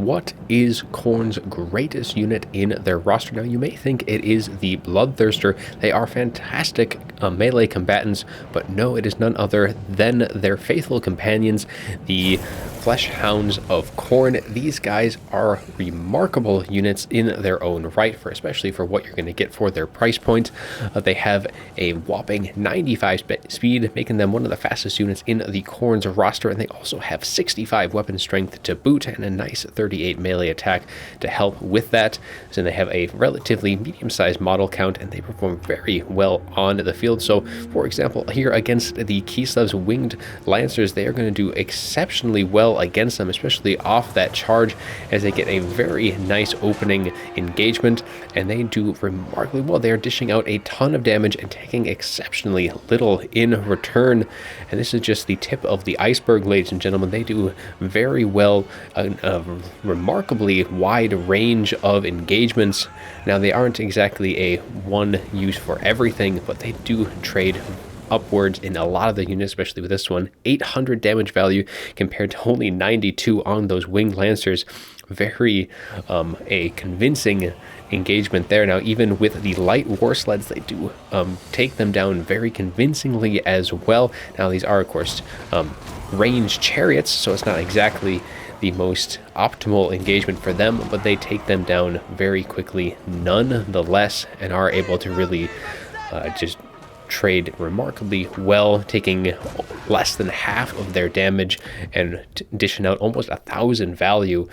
what is Khorne's greatest unit in their roster? Now, you may think it is the Bloodthirster. They are fantastic melee combatants, but no, it is none other than their faithful companions, the Flesh Hounds of Khorne. These guys are remarkable units in their own right, especially for what you're going to get for their price point. They have a whopping 95 speed, making them one of the fastest units in the Khorne's roster, and they also have 65 weapon strength to boot and a nice 38 melee attack to help with that. So they have a relatively medium-sized model count, and they perform very well on the field. So, for example, here against the Kislev's Winged Lancers, they are going to do exceptionally well against them, especially off that charge, as they get a very nice opening engagement, and they do remarkably well. They are dishing out a ton of damage and taking exceptionally little in return, and this is just the tip of the iceberg, ladies and gentlemen. They do very well, a remarkably wide range of engagements. Now, they aren't exactly a one use for everything, but they do trade upwards in a lot of the units, especially with this one. 800 damage value compared to only 92 on those Winged Lancers. Very a convincing engagement there. Now, even with the light war sleds, they do take them down very convincingly as well. Now, these are, of course, ranged chariots, so it's not exactly the most optimal engagement for them, but they take them down very quickly nonetheless, and are able to really just trade remarkably well, taking less than half of their damage and dishing out almost 1,000 value,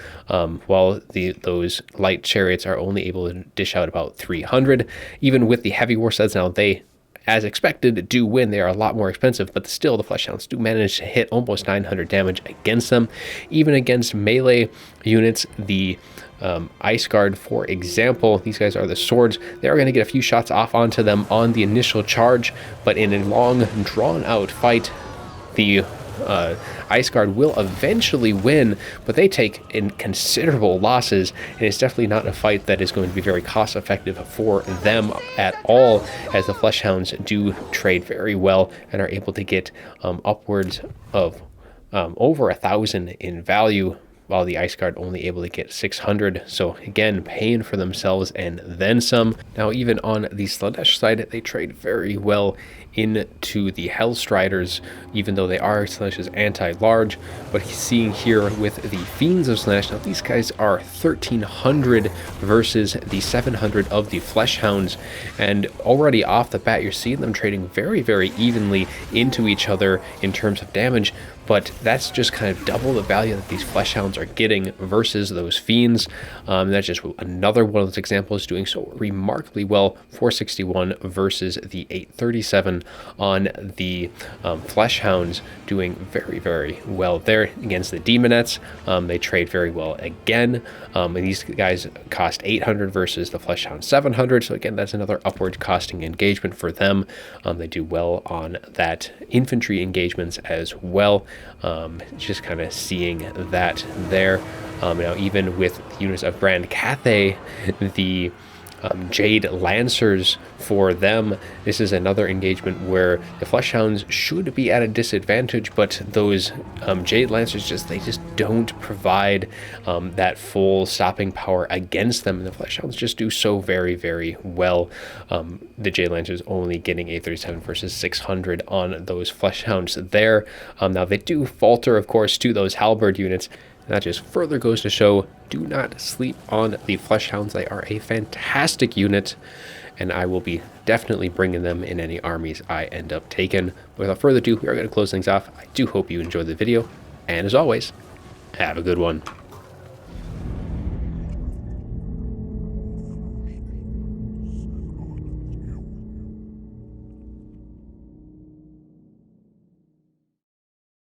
while those light chariots are only able to dish out about 300. Even with the heavy war sleds, now they, as expected, do win. They are a lot more expensive, but still the Flesh Hounds do manage to hit almost 900 damage against them. Even against melee units, the Ice Guard, for example, these guys are the swords. They are going to get a few shots off onto them on the initial charge, but in a long, drawn-out fight, the Ice Guard will eventually win, but they take in considerable losses, and it's definitely not a fight that is going to be very cost effective for them at all, as the Flesh Hounds do trade very well and are able to get upwards of over 1,000 in value, while the Ice Guard only able to get 600. So again, paying for themselves and then some. Now, even on the Slaanesh side, they trade very well into the Hellstriders, even though they are Slaanesh's anti-large. But seeing here with the Fiends of Slaanesh, now these guys are 1,300 versus the 700 of the Flesh Hounds, and already off the bat, you're seeing them trading very, very evenly into each other in terms of damage. But that's just kind of double the value that these Flesh Hounds are getting versus those Fiends. That's just another one of those examples, doing so remarkably well. 461 versus the 837 on the Flesh Hounds, doing very, very well there. Against the Demonettes, they trade very well again. And these guys cost 800 versus the Flesh Hound 700. So again, that's another upward costing engagement for them. They do well on that infantry engagements as well. Just kind of seeing that there. Now, even with units of Grand Cathay, the Jade Lancers, for them, this is another engagement where the Flesh Hounds should be at a disadvantage, but those Jade Lancers just don't provide that full stopping power against them, and the Flesh Hounds just do so very, very well. The Jade Lancers only getting 837 versus 600 on those Flesh Hounds there. Now, they do falter, of course, to those Halberd units. That just further goes to show, do not sleep on the Flesh Hounds. They are a fantastic unit, and I will be definitely bringing them in any armies I end up taking. Without further ado, we are going to close things off. I do hope you enjoyed the video, and as always, have a good one.